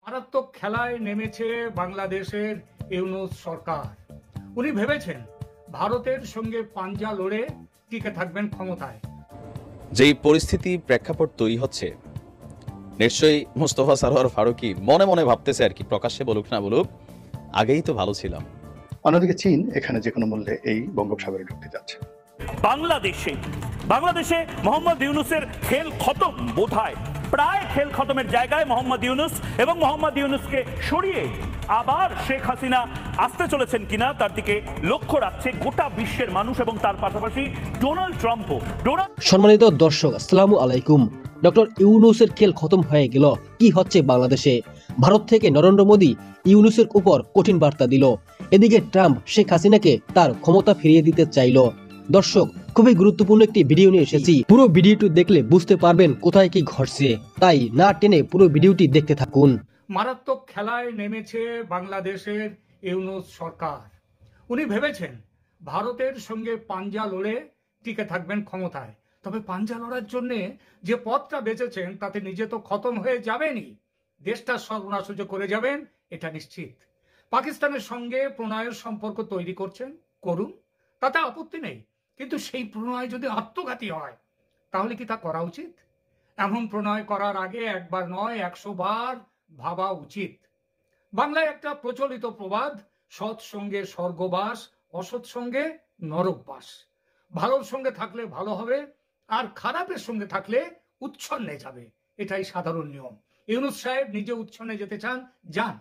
মারাত্মক খেলায় নেমেছে বাংলাদেশের ইউনূস সরকার। উনি ভেবেছেন ভারতের সঙ্গে পাঞ্জা লড়ে টিকে থাকবেন ক্ষমতায়। যেই পরিস্থিতি প্রেক্ষাপট তৈরি হচ্ছে, নিশ্চয়ই মোস্তফা সরোয়ার ফারুকী মনে মনে ভাবতেছে আর কি, প্রকাশ্যে বলুক না বলুক, আগেই তো ভালো ছিলাম। অন্যদিকে চীন এখানে যে কোনো মূল্যে এই বঙ্গোপসাগরে ঢুকতে যাচ্ছে। বাংলাদেশে মোহাম্মদ ইউনূসের খেল খতম, বোধহয় প্রায় খেল খতমের জায়গায় মোহাম্মদ ইউনূস এবং মোহাম্মদ ইউনূসকে সরিয়ে আবার শেখ হাসিনা আসতে চলেছেন কিনা তার দিকে লক্ষ্য রাখছে গোটা বিশ্বের মানুষ এবং তার পাশাপাশি ডোনাল্ড ট্রাম্পও। সম্মানিত দর্শক, আসসালামু আলাইকুম। ডক্টর ইউনূসের খেল খতম হয়ে গেল। কি হচ্ছে বাংলাদেশে? ভারত থেকে নরেন্দ্র মোদী ইউনূসের উপর কঠিন বার্তা দিল। এদিকে ট্রাম্প শেখ হাসিনাকে তার ক্ষমতা ফিরিয়ে দিতে চাইল। দর্শক, খুবই গুরুত্বপূর্ণ একটি ভিডিও নিয়ে এসেছি। পুরো ভিডিওটি দেখলে বুঝতে পারবেন কোথায় কি ঘটছে, তাই না টেনে পুরো ভিডিওটি দেখতে থাকুন। মারাত্মক খেলায় নেমেছে বাংলাদেশের ইউনূস সরকার। উনি ভেবেছেন ভারতের সঙ্গে পাঞ্জা লড়ে টিকে থাকবেন ক্ষমতায়। তবে পাঞ্জা লড়ার জন্য যে পথটা বেঁচেছেন তাতে নিজে তো খতম হয়ে যাবেনই, দেশটা সর্বনাশ করে যাবেন, এটা নিশ্চিত। পাকিস্তানের সঙ্গে প্রণয়ের সম্পর্ক তৈরি করছেন, করুন, তাতে আপত্তি নেই। কিন্তু সেই প্রণয় যদি আত্মঘাতী হয় তাহলে কি তা করা উচিত? এমন প্রণয় করার আগে একবার নয় 100 বার ভাবা উচিত। বাংলায় একটা প্রচলিত প্রবাদ, সৎ সঙ্গে স্বর্গবাস, অসৎ সঙ্গে নরকবাস। ভালোর সঙ্গে থাকলে ভালো হবে, আর খারাপের সঙ্গে থাকলে উচ্ছন্নে যাবে, এটাই সাধারণ নিয়ম। ইউনূস সাহেব নিজে উচ্ছন্নে যেতে চান, যান।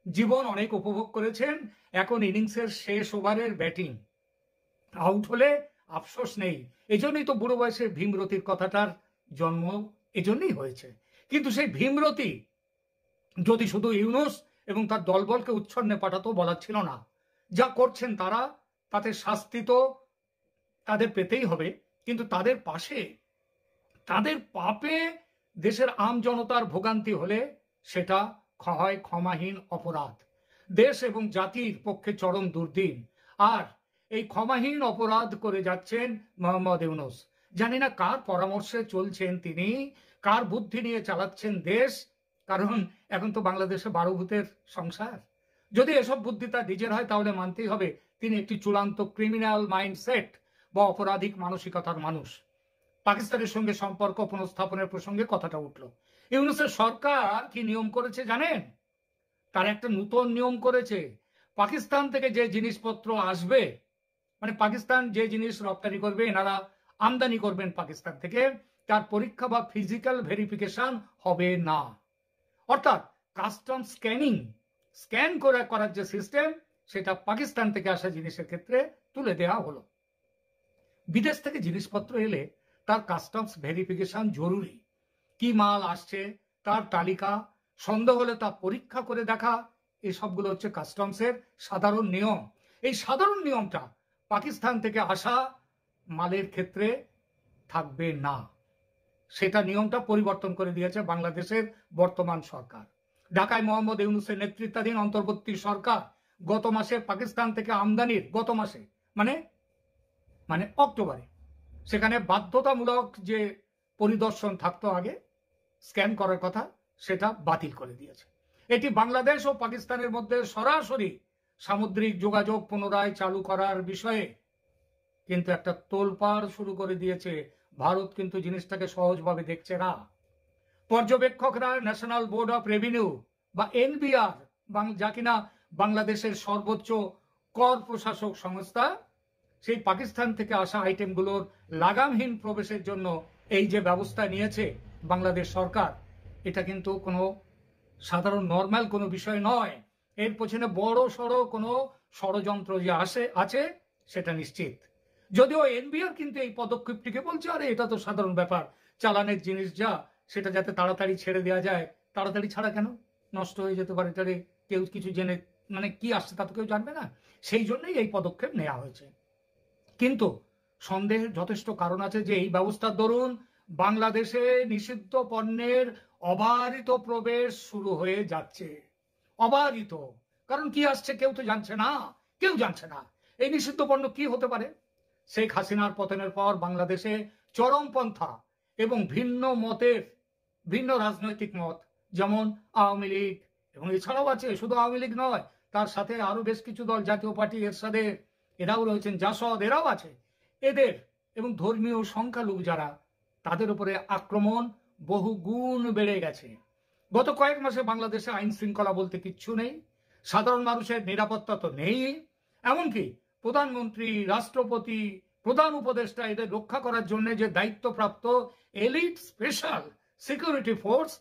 জীবন অনেক উপভোগ করেছেন, এখন ইনিংসের শেষ ওভারের ব্যাটিং। আউট হলে আফসোস নেই। এজন্যই তো বুড়ো বয়সে ভীমরতির কথাটার জন্ম এজন্যই হয়েছে। কিন্তু সেই ভীমরতি যদি শুধু ইউনূস এবং তার দলবলকে উচ্ছন্নে পাঠাতো, বলার ছিল না। যা করছেন তারা, তাতে শাস্তি তো তাদের পেতেই হবে, কিন্তু তাদের পাশে, তাদের পাপে দেশের আম জনতার ভোগান্তি হলে সেটা হয় ক্ষমাহীন অপরাধ, দেশ এবং জাতির পক্ষে চরম দুর্দিন। আর এই ক্ষমাহীন অপরাধ করে যাচ্ছেন মোহাম্মদ ইউনূস। জানি না কার পরামর্শে চলছেন তিনি, কার বুদ্ধি নিয়ে চালাচ্ছেন দেশ। কারণ এখন তো বাংলাদেশে 12 ভূতের সংসার। যদি এসব বুদ্ধি তার নিজের হয় তাহলে মানতেই হবে তিনি একটি চূড়ান্ত ক্রিমিনাল মাইন্ডসেট বা অপরাধিক মানসিকতার মানুষ। পাকিস্তানের সঙ্গে সম্পর্ক পুনঃস্থাপনের প্রসঙ্গে কথাটা উঠল। ইউনূসের সরকার কি নিয়ম করেছে জানেন? তার একটা নতুন নিয়ম করেছে। পাকিস্তান থেকে যে জিনিসপত্র আসবে, মানে পাকিস্তান যে জিনিস রপ্তানি করবে, এনারা আমদানি করবেন পাকিস্তান থেকে, তার পরীক্ষা বা ফিজিক্যাল ভেরিফিকেশন হবে না। অর্থাৎ কাস্টম স্ক্যান করার যে সিস্টেম, সেটা পাকিস্তান থেকে আসা জিনিসের ক্ষেত্রে তুলে দেওয়া হলো। বিদেশ থেকে জিনিসপত্র এলে তার কাস্টমস ভেরিফিকেশন জরুরি। কি মাল আসছে তার তালিকা, সন্দেহ হলে তা পরীক্ষা করে দেখা, এসবগুলো হচ্ছে কাস্টমসের সাধারণ নিয়ম। এই সাধারণ নিয়মটা পাকিস্তান থেকে আসা মালের ক্ষেত্রে থাকবে না। সেটা নিয়মটা পরিবর্তন করে দিয়েছে বাংলাদেশের বর্তমান সরকার। ঢাকায় মোহাম্মদ ইউনূসের নেতৃত্বাধীন অন্তর্বর্তী সরকার গত মাসে পাকিস্তান থেকে আমদানির, গত মাসে মানে অক্টোবরে, সেখানে বাধ্যতামূলক যে পরিদর্শন থাকতো আগে স্ক্যান করার কথা, সেটা বাতিল করে দিয়েছে। এটি বাংলাদেশ ও পাকিস্তানের মধ্যে সরাসরি সামুদ্রিক যোগাযোগ পুনরায় চালু করার বিষয়ে কিন্তু একটা তোলপাড় শুরু করে দিয়েছে। ভারত কিন্তু জিনিসটাকে সহজভাবে দেখছে না। পর্যবেক্ষকরা ন্যাশনাল বোর্ড অফ রেভিনিউ বা এনবিআর, যা কিনা বাংলাদেশের সর্বোচ্চ কর প্রশাসক সংস্থা, সেই পাকিস্তান থেকে আসা আইটেমগুলোর লাগামহীন প্রবেশের জন্য এই যে ব্যবস্থা নিয়েছে বাংলাদেশ সরকার, এটা কিন্তু কোনো সাধারণ নর্মাল কোনো বিষয় নয়। এর পেছনে বড় সড়ো কোনো ষড়যন্ত্র যে আছে সেটা নিশ্চিত। যদিও এনবিআর কিন্তু এই পদক্ষেপটিকে বলছে, আরে এটা তো সাধারণ ব্যাপার, চালানের জিনিস যা, সেটা যাতে তাড়াতাড়ি ছেড়ে দেওয়া যায়। তাড়াতাড়ি ছাড়া কেন? নষ্ট হয়ে যেতে পারে, তাহলে কেউ কিছু জেনে মানে কি আসছে তা তো কেউ জানবে না। সেই জন্যই এই পদক্ষেপ নেওয়া হয়েছে। কিন্তু সন্দেহের যথেষ্ট কারণ আছে যে এই ব্যবস্থার দরুন বাংলাদেশে নিষিদ্ধ পণ্যের অবারিত প্রবেশ শুরু হয়ে যাচ্ছে। অবারিত, কারণ কি আসছে কেউ তো জানছে না। এই নিষিদ্ধ পণ্য কি হতে পারে? শেখ হাসিনার পতনের পর বাংলাদেশে চরমপন্থা এবং ভিন্ন রাজনৈতিক মত, যেমন আওয়ামী লীগ, এবং এছাড়াও আছে, শুধু আওয়ামী লীগ নয়, তার সাথে আরো বেশ কিছু দল, জাতীয় পার্টি এরশাদে এরাও রয়েছেন, জাসদ এরাও আছে। এদের এবং ধর্মীয় সংখ্যালঘু যারা, তাদের উপরে আক্রমণ বহু গুণ বেড়ে গেছে। গত কয়েক মাসে বাংলাদেশে আইন শৃঙ্খলা বলতে কিচ্ছু নেই, সাধারণ মানুষের নিরাপত্তা তো নেই, এমনকি প্রধানমন্ত্রী, রাষ্ট্রপতি, প্রধান উপদেষ্টা এদের রক্ষা করার জন্য যে দায়িত্বপ্রাপ্ত এলিট স্পেশাল সিকিউরিটি ফোর্স,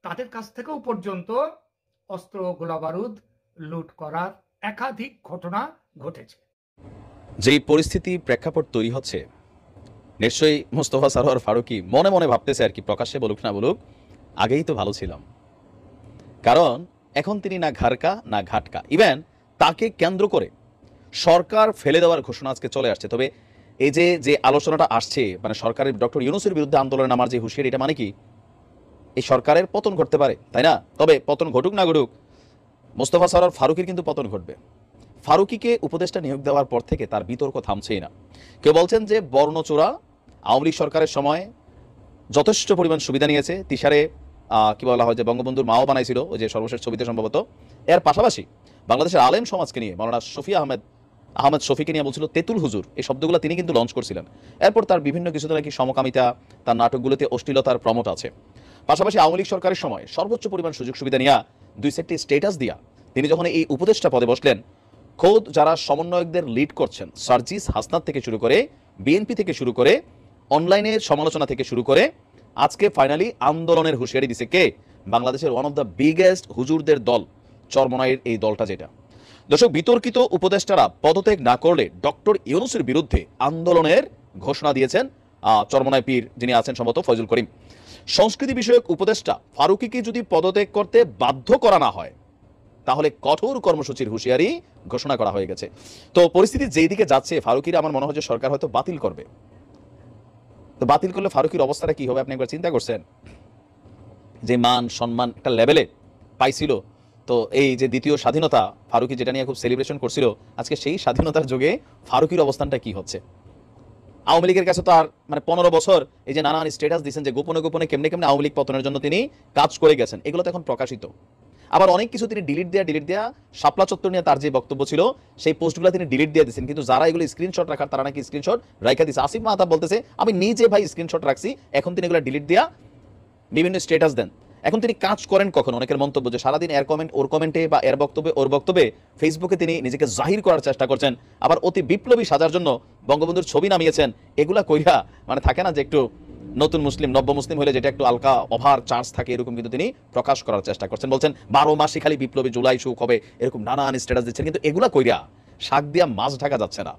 তাদের কাছ থেকেও পর্যন্ত অস্ত্র, গোলাবারুদ লুট করার একাধিক ঘটনা ঘটেছে। যেই পরিস্থিতি প্রেক্ষাপট তৈরি হচ্ছে, নিশ্চয়ই মোস্তফা সরোয়ার ফারুকী মনে মনে ভাবতেছে আর কি, প্রকাশ্যে বলুক না বলুক, আগেই তো ভালো ছিলাম। কারণ এখন তিনি না ঘাড়কা না ঘাটকা, ইভেন তাকে কেন্দ্র করে সরকার ফেলে দেওয়ার ঘোষণা আজকে চলে আসছে। তবে এই যে আলোচনাটা আসছে, মানে সরকারের ডক্টর ইউনূসের বিরুদ্ধে আন্দোলনে নামার যে হুঁশিয়ারি, এটা মানে কি এই সরকারের পতন ঘটতে পারে, তাই না? তবে পতন ঘটুক না ঘটুক, মোস্তফা সরোয়ার ফারুকীর কিন্তু পতন ঘটবে। ফারুকীকে উপদেষ্টা নিয়োগ দেওয়ার পর থেকে তার বিতর্ক থামছেই না। কেউ বলছেন যে বর্ণচোরা আওয়ামী লীগ সরকারের সময় যথেষ্ট পরিমাণ সুবিধা নিয়েছে, তিশারে কি বলা হয় যে বঙ্গবন্ধুর মাও বানাইছিল, ওই যে সর্বশেষ ছবিতে সম্ভবত। এর পাশাপাশি বাংলাদেশের আলেম সমাজকে নিয়ে মাওলানা শফি আহমেদ শফিকে নিয়ে বলছিল তেতুল হুজুর, এই শব্দগুলো তিনি কিন্তু লঞ্চ করছিলেন। এরপর তার বিভিন্ন কিছুতে নাকি সমকামিতা, তার নাটকগুলোতে অশ্লীলতার প্রমোট আছে। পাশাপাশি আওয়ামী লীগ সরকারের সময় সর্বোচ্চ পরিমাণ সুযোগ সুবিধা নিয়ে 2 স্টেটাস দিয়া তিনি যখন এই উপদেষ্টা পদে বসলেন, খোদ যারা সমন্বয়কদের লিড করছেন, সার্জিস হাসনাত থেকে শুরু করে, বিএনপি থেকে শুরু করে, অনলাইনের সমালোচনা থেকে শুরু করে, আজকে ফাইনালি আন্দোলনের হুঁশিয়ারি দিছে কে? বাংলাদেশের ওয়ান অফ দ্য বিগেস্ট হুজুরদের দল চরমনাইয়ের এই দলটা। যেটা দর্শক, বিতর্কিত উপদেষ্টারা পদত্যাগ না করলে ডক্টর ইউনূসের বিরুদ্ধে আন্দোলনের ঘোষণা দিয়েছেন চরমনাই পীর যিনি আছেন সম্ভবত ফয়জুল করিম। সংস্কৃতি বিষয়ক উপদেষ্টা ফারুকীকে যদি পদত্যাগ করতে বাধ্য করা না হয়, তাহলে কঠোর কর্মসূচির হুঁশিয়ারি ঘোষণা করা হয়ে গেছে। তো পরিস্থিতি যেই দিকে যাচ্ছে, ফারুকীর আমার মনে হয় যে সরকার হয়তো বাতিল করবে। তো বাতিল করলে ফারুকীর অবস্থাটা কি হবে আপনি একবার চিন্তা করছেন? যে মান সম্মান একটা লেভেলে পাইছিল, তো এই যে দ্বিতীয় স্বাধীনতা ফারুকী যেটা নিয়ে খুব সেলিব্রেশন করছিল, আজকে সেই স্বাধীনতার যুগে ফারুকীর অবস্থানটা কি হচ্ছে? আওয়ামী লীগের কাছে তো আর মানে 15 বছর এই যে নানান স্ট্যাটাস দিচ্ছেন যে গোপনে গোপনে কেমনে কেমনে আওয়ামী লীগ পতনের জন্য তিনি কাজ করে গেছেন, এগুলো তো এখন প্রকাশিত। আবার অনেক কিছু তিনি ডিলিট দেয়া শাপলা চত্বর নিয়ে তার যে বক্তব্য ছিল, সেই পোস্টগুলো তিনি ডিলিট দিয়ে দিয়েছেন। কিন্তু যারা এগুলো স্ক্রিনশট রাখার, তারা নাকি স্ক্রিনশট রাখা দিচ্ছে। আসিফ মাহতাব বলতেছে আমি নিজে ভাই স্ক্রিনশট রাখছি, এখন তিনি এগুলো ডিলিট দিয়া বিভিন্ন স্ট্যাটাস দেন। এখন তিনি কাজ করেন কখন? অনেকের মন্তব্য যে সারাদিন এর কমেন্ট ওর কমেন্টে বা এর বক্তব্যে ওর বক্তব্যে ফেসবুকে তিনি নিজেকে জাহির করার চেষ্টা করছেন। আবার অতি বিপ্লবী সাজার জন্য বঙ্গবন্ধুর ছবি নামিয়েছেন। এগুলা কইরা মানে থাকে না যে একটু নতুন মুসলিম, নব্য মুসলিম হলে যেটা একটু আলকা ওভার চার্জ থাকে, এরকম কিন্তু তিনি প্রকাশ করার চেষ্টা করছেন। বলছেন 12 মাসই খালি বিপ্লবী, জুলাই সুখ হবে, এরকম নানান স্ট্যাটাস দিচ্ছেন। কিন্তু এগুলা কইরা শাক দিয়া মাছ ঢাকা যাচ্ছে না।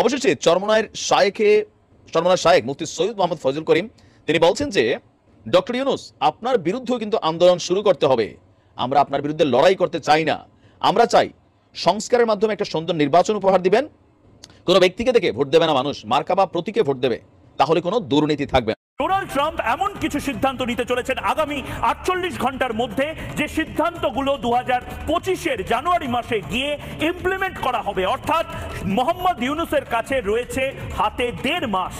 অবশেষে চরমনায়ের শায়েখ মুফতি সৈয়দ মোহাম্মদ ফয়জুল করিম তিনি বলছেন যে ডক্টর ইউনূস আপনার বিরুদ্ধেও কিন্তু আন্দোলন শুরু করতে হবে। আমরা আপনার বিরুদ্ধে লড়াই করতে চাই না, আমরা চাই সংস্কারের মাধ্যমে একটা সুন্দর নির্বাচন উপহার দিবেন। কোনো ব্যক্তিকে দেখে ভোট দেবে না মানুষ, মার্কা বা প্রতীকে ভোট দেবে, তাহলে কোনো দুর্নীতি থাকবে না। ডোনাল্ড ট্রাম্প এমন কিছু সিদ্ধান্ত নিতে চলেছেন আগামী 48 ঘন্টার মধ্যে, যে সিদ্ধান্তগুলো 2025-এর জানুয়ারি মাসে গিয়ে ইমপ্লিমেন্ট করা হবে। অর্থাৎ মোহাম্মদ ইউনূসের কাছে রয়েছে হাতে 1.5 মাস।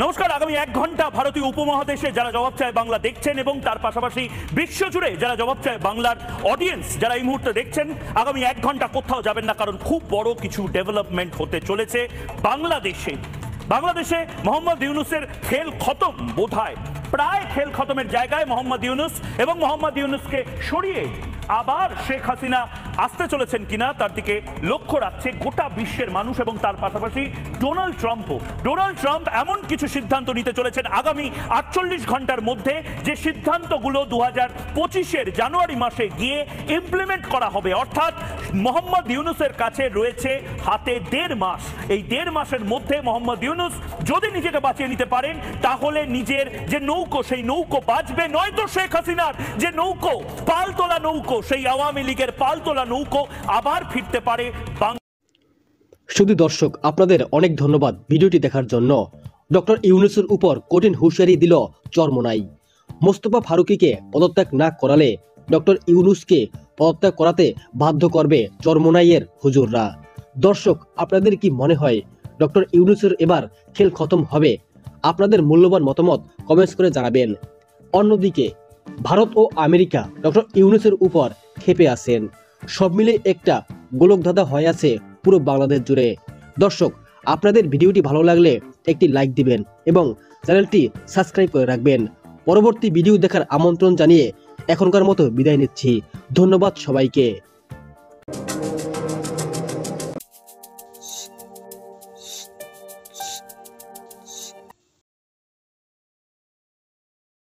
নমস্কার, আগামী 1 ঘন্টা ভারতীয় উপমহাদেশে যারা জবাব চায় বাংলা দেখছেন এবং তার পাশাপাশি বিশ্বজুড়ে যারা জবাব চায় বাংলার অডিয়েন্স যারা এই মুহূর্তে দেখছেন, আগামী 1 ঘন্টা কোথাও যাবেন না, কারণ খুব বড় কিছু ডেভেলপমেন্ট হতে চলেছে বাংলাদেশে। মোহাম্মদ ইউনূসের খেল খতম, বোধহয় প্রায় খেল খতমের জায়গায় মোহাম্মদ ইউনূস এবং মোহাম্মদ ইউনূসকে সরিয়ে আবার শেখ হাসিনা আসতে চলেছেন কিনা তার দিকে লক্ষ্য রাখছে গোটা বিশ্বের মানুষ এবং তার পাশাপাশি ডোনাল্ড ট্রাম্প এমন কিছু সিদ্ধান্ত নিতে চলেছেন আগামী 48 ঘন্টার মধ্যে, যে সিদ্ধান্তগুলো 2025-এর জানুয়ারি মাসে গিয়ে ইমপ্লিমেন্ট করা হবে। অর্থাৎ মোহাম্মদ ইউনূসের কাছে রয়েছে হাতে 1.5 মাস। এই 1.5 মাসের মধ্যে মোহাম্মদ ইউনূস যদি নিজেকে বাঁচিয়ে নিতে পারেন, তাহলে নিজের যে নৌকো সেই নৌকো বাঁচবে, নয়তো শেখ হাসিনার যে নৌকো, পালতোলা নৌকো, সেই আওয়ামী লীগের পালতোলা নৌকো আবার ফিরতে পারে। শুধু দর্শক, আপনাদের অনেক ধন্যবাদ ভিডিওটি দেখার জন্য। ডক্টর ইউনূসের উপর কঠিন হুঁশিয়ারি দিল চরমনাই। মোস্তফা ফারুকীকে পদত্যাগ না করালে ডক্টর ইউনূসকে পদত্যাগ করাতে বাধ্য করবে চরমনাইয়ের হুজুররা। দর্শক, আপনাদের কি মনে হয় ডক্টর ইউনূসের এবার খেল খতম হবে? আপনাদের মূল্যবান মতামত কমেন্টস করে জানাবেন। অন্যদিকে ভারত ও আমেরিকা ডক্টর ইউনূসের উপর ক্ষেপে আছেন। সব মিলে একটা গোলকধাঁধা হয়ে আছে পুরো বাংলাদেশ জুড়ে। দর্শক, আপনাদের ভিডিওটি ভালো লাগলে একটি লাইক দিবেন এবং চ্যানেলটি সাবস্ক্রাইব করে রাখবেন। পরবর্তী ভিডিও দেখার আমন্ত্রণ জানিয়ে এখনকার মতো বিদায় নিচ্ছি। ধন্যবাদ সবাইকে।